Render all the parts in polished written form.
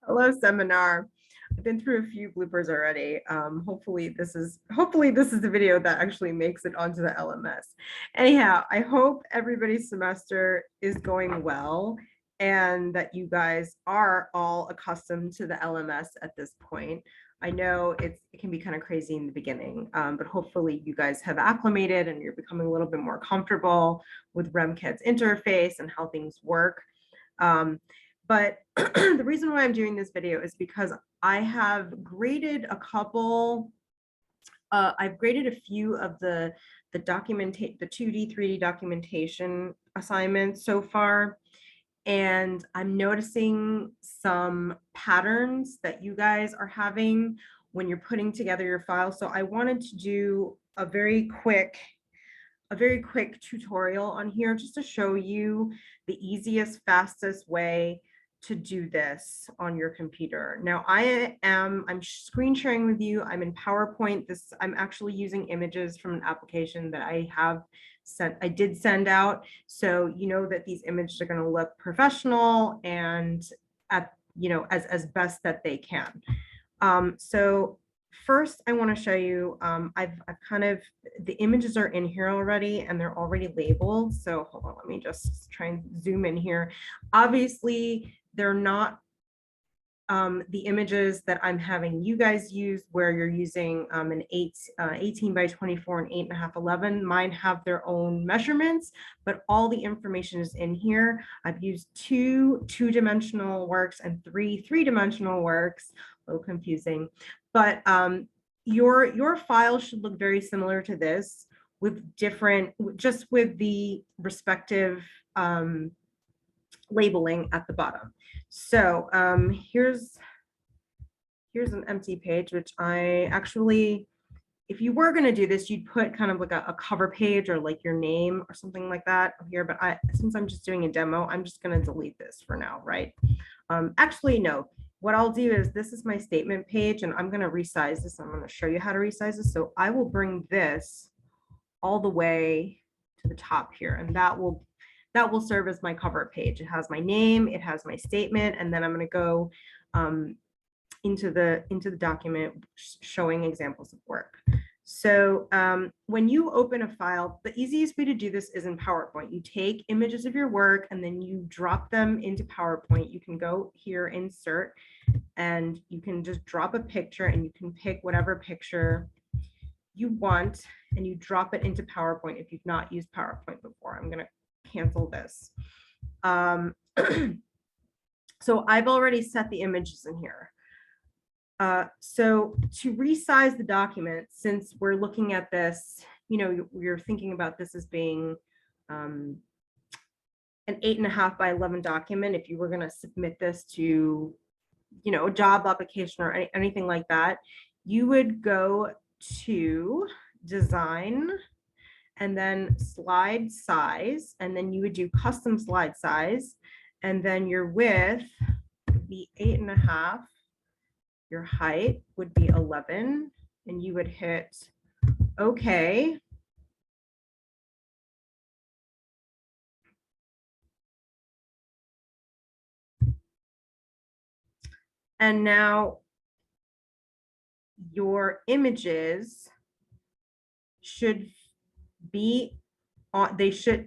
Hello, seminar. I've been through a few bloopers already. Hopefully this is the video that actually makes it onto the LMS. Anyhow, I hope everybody's semester is going well and that you guys are all accustomed to the LMS at this point. I know it can be kind of crazy in the beginning, but hopefully you guys have acclimated and you're becoming a little bit more comfortable with REMKED's interface and how things work. But the reason why I'm doing this video is because I have graded a couple, I've graded a few of the 2D, 3D documentation assignments so far. And I'm noticing some patterns that you guys are having when you're putting together your file. So I wanted to do a very quick tutorial on here just to show you the easiest, fastest way to do this on your computer. Now I'm screen sharing with you. I'm in PowerPoint. I'm actually using images from an application that I did send out. So you know that these images are going to look professional and as best that they can. So first, I want to show you, the images are in here already and they're already labeled. So hold on, let me just try and zoom in here. Obviously, they're not the images that I'm having you guys use where you're using an 18 by 24 and 8.5, 11. Mine have their own measurements, but all the information is in here. I've used two-dimensional works and three-dimensional works. A little confusing, but your file should look very similar to this with the respective labeling at the bottom. So here's an empty page, which I actually, if you were going to do this, you'd put kind of like a cover page or like your name or something like that here. But since I'm just doing a demo, I'm just going to delete this for now, right? Actually, no. What I'll do is this is my statement page, and I'm going to resize this. I'm going to show you how to resize this. So I will bring this all the way to the top here, and that will serve as my cover page. It has my name, it has my statement, and then I'm going to go into the document showing examples of work. So when you open a file, the easiest way to do this is in PowerPoint. You take images of your work and then you drop them into PowerPoint. You can go here, insert, and you can just drop a picture and you can pick whatever picture you want and you drop it into PowerPoint if you've not used PowerPoint before. I'm going to cancel this. So I've already set the images in here. So to resize the document, since we're looking at this, you're thinking about this as being an 8.5 by 11 document. If you were going to submit this to, a job application or anything like that, you would go to design and then slide size, and then you would do custom slide size, and then your width would be 8.5. Your height would be 11, and you would hit OK. And now your images should be on,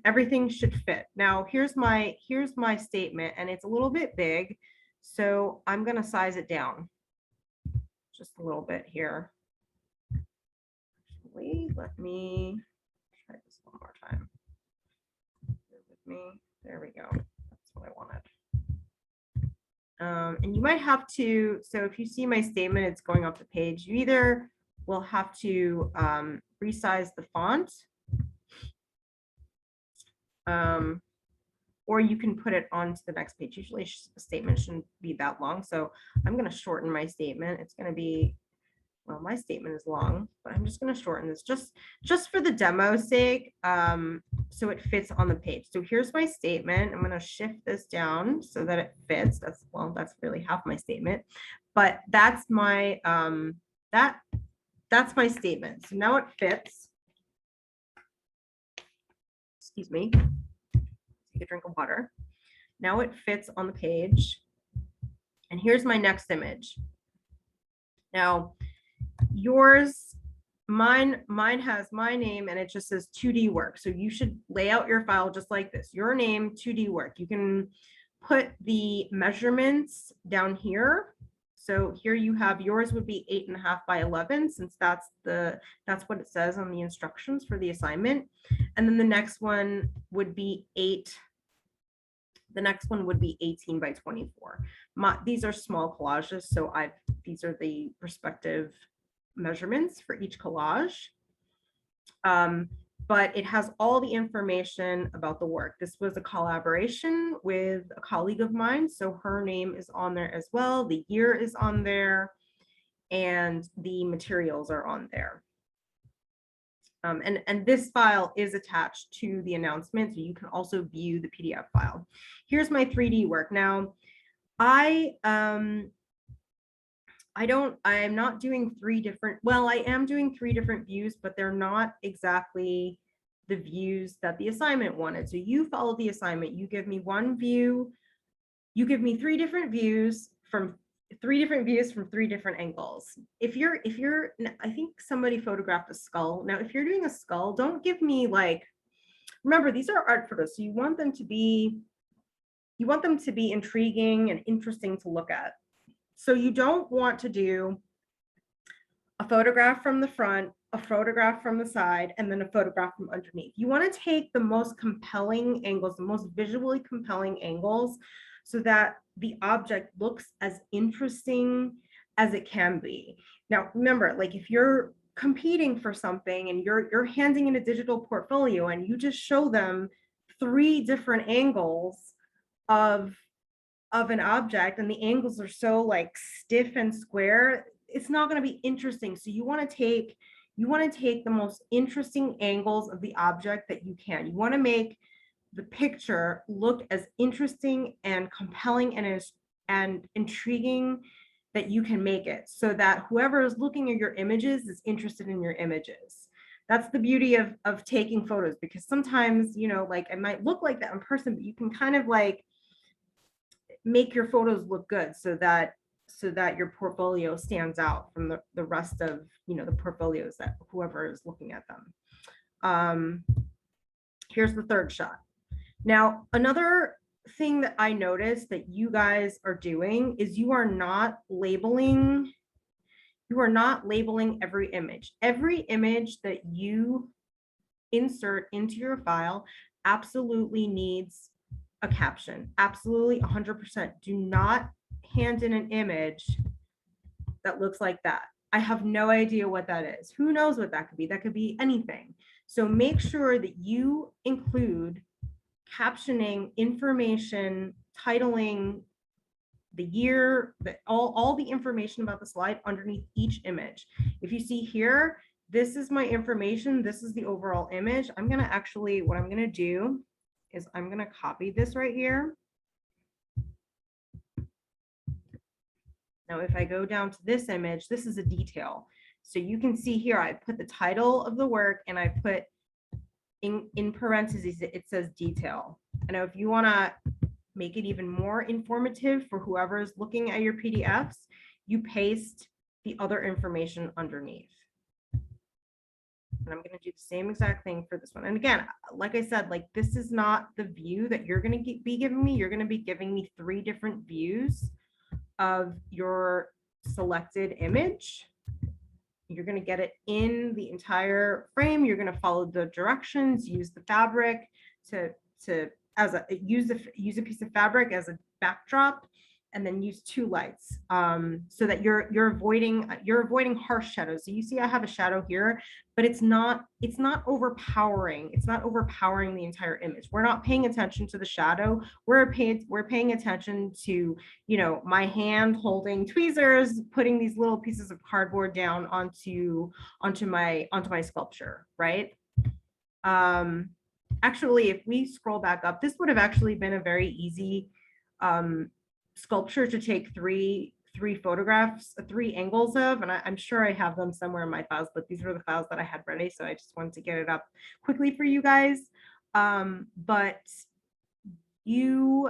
everything should fit. Now here's my statement, and it's a little bit big, so I'm going to size it down just a little bit here. Actually, let me try this one more time. Bear with me. There we go. That's what I wanted. And you might have to, so if you see my statement, it's going off the page. You either will have to resize the font, or you can put it onto the next page. Usually the statement shouldn't be that long. So I'm going to shorten my statement. It's going to be, well, my statement is long, but I'm just going to shorten this just for the demo's sake, so it fits on the page. So here's my statement. I'm going to shift this down so that it fits. That's really half my statement, but that's my that's my statement. So now it fits. Excuse me. Take a drink of water. Now it fits on the page. And here's my next image. Now, yours, mine has my name and it just says 2D work. So you should lay out your file just like this. Your name, 2D work. You can put the measurements down here. So here you have, yours would be 8.5 by 11, since that's what it says on the instructions for the assignment. And then the next one would be 18 by 24. These are small collages, so these are the respective measurements for each collage. But it has all the information about the work. This was a collaboration with a colleague of mine, so her name is on there as well. The year is on there, and the materials are on there. And this file is attached to the announcement, so you can also view the PDF file. Here's my 3D work. Now, I am not doing I am doing 3 different views, but they're not exactly the views that the assignment wanted. So you follow the assignment, you give me one view, you give me 3 different views from 3 different angles. If you're, I think somebody photographed a skull. Now, if you're doing a skull, don't give me like, remember, these are art photos, so you want them to be intriguing and interesting to look at. So you don't want to do a photograph from the front, a photograph from the side, and then a photograph from underneath. You want to take the most compelling angles, the most visually compelling angles, so that the object looks as interesting as it can be. Now, remember, like if you're competing for something and you're handing in a digital portfolio and you just show them 3 different angles of an object, and the angles are so like stiff and square, it's not going to be interesting. So you want to take the most interesting angles of the object that you can. You want to make the picture look as interesting and compelling and intriguing that you can make it, so that whoever is looking at your images is interested in your images. That's the beauty of taking photos, because sometimes, you know, like it might look like that in person, but you can kind of like make your photos look good so that your portfolio stands out from the rest of, you know, the portfolios that whoever is looking at them. Here's the 3rd shot. Now, another thing that I noticed that you guys are doing is you are not labeling every image. Every image that you insert into your file absolutely needs a caption. Absolutely 100%. Do not hand in an image that looks like that. I have no idea what that is. Who knows what that could be? That could be anything. So make sure that you include captioning, information, titling, the year, all the information about the slide underneath each image. If you see here, this is my information. This is the overall image. What I'm going to do is I'm going to copy this right here. Now, if I go down to this image, this is a detail. So you can see here, I put the title of the work and I put in parentheses, it says detail. And if you want to make it even more informative for whoever is looking at your PDFs, you paste the other information underneath. And I'm going to do the same exact thing for this one. And again, like I said, like this is not the view that you're going to be giving me. You're going to be giving me 3 different views of your selected image. You're going to get it in the entire frame. You're going to follow the directions, use the fabric use a piece of fabric as a backdrop, and then use 2 lights so that you're avoiding harsh shadows. So you see I have a shadow here, but it's not overpowering. It's not overpowering the entire image. We're not paying attention to the shadow. We're paying attention to, you know, my hand holding tweezers, putting these little pieces of cardboard down onto my sculpture, right? Actually, if we scroll back up, this would have actually been a very easy sculpture to take 3 photographs, 3 angles of, and I'm sure I have them somewhere in my files, but these were the files that I had ready, so I just wanted to get it up quickly for you guys. But you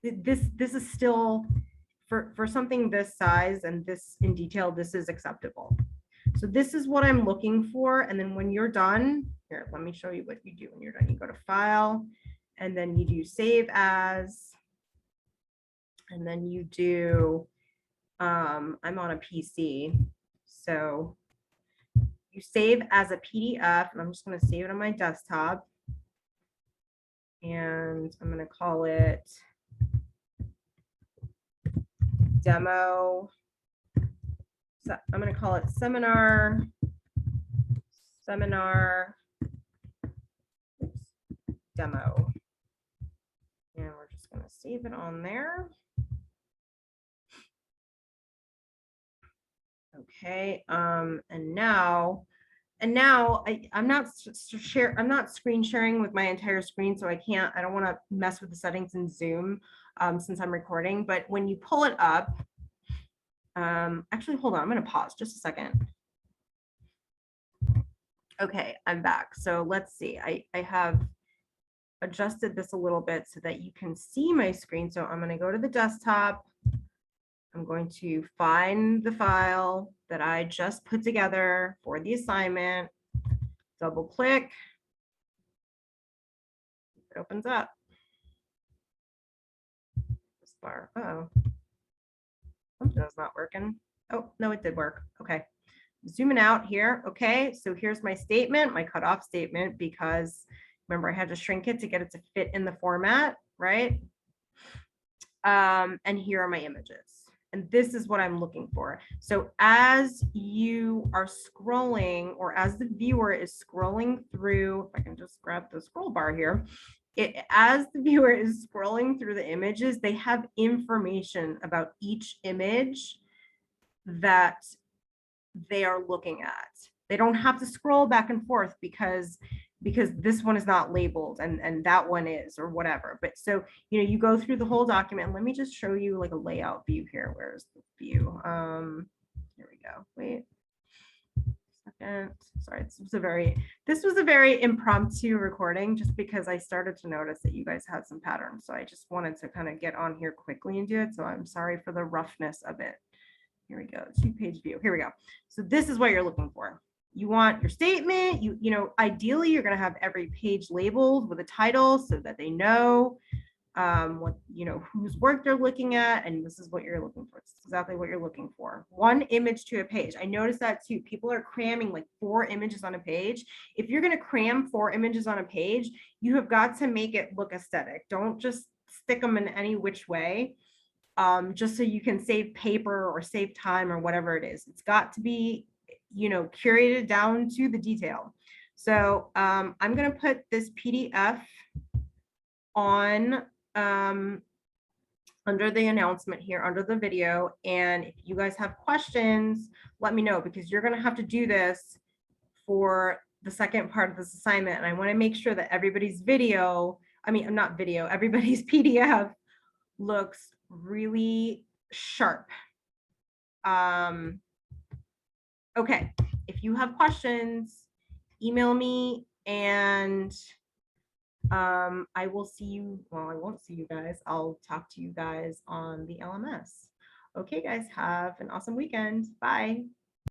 this is still, for something this size and this in detail, this is acceptable. So this is what I'm looking for. And then when you're done, here, let me show you what you do when you're done. You go to File, and then you do Save As, and then you do, I'm on a PC, so you save as a PDF, and I'm just going to save it on my desktop. And I'm going to call it demo. So I'm going to call it seminar demo. And we're just going to save it on there. Okay, and now I'm not screen sharing with my entire screen, so I don't want to mess with the settings in Zoom since I'm recording. But when you pull it up, actually, hold on, I'm going to pause just a second. Okay, I'm back. So let's see. I have adjusted this a little bit so that you can see my screen. So I'm going to go to the desktop. I'm going to find the file that I just put together for the assignment, double click, it opens up. This bar, oh, something's not working. Oh, no, it did work. Okay, zooming out here. Okay, so here's my statement, my cutoff statement, because remember I had to shrink it to get it to fit in the format, right? And here are my images. And this is what I'm looking for. So as you are scrolling, or as the viewer is scrolling through, if I can just grab the scroll bar here, as the viewer is scrolling through the images, they have information about each image that they are looking at. They don't have to scroll back and forth because this one is not labeled and that one is, or whatever. But so, you go through the whole document. Let me just show you like a layout view here. Where's the view? Here we go. Wait a second. Sorry, this was a very impromptu recording, just because I started to notice that you guys had some patterns. So I just wanted to kind of get on here quickly and do it. So I'm sorry for the roughness of it. Here we go, 2-page view. Here we go. So this is what you're looking for. You want your statement. Ideally, you're going to have every page labeled with a title so that they know what, whose work they're looking at. And this is what you're looking for. It's exactly what you're looking for. 1 image to a page. I noticed that too. People are cramming like 4 images on a page. If you're going to cram 4 images on a page, you have got to make it look aesthetic. Don't just stick them in any which way. Just so you can save paper or save time or whatever it is. It's got to be, curated down to the detail. So I'm going to put this PDF on under the announcement here, under the video. And if you guys have questions, let me know, because you're going to have to do this for the second part of this assignment. And I want to make sure that everybody's everybody's PDF looks really sharp. Okay, if you have questions, email me, and I will see you. Well, I won't see you guys. I'll talk to you guys on the LMS. Okay, guys, have an awesome weekend. Bye.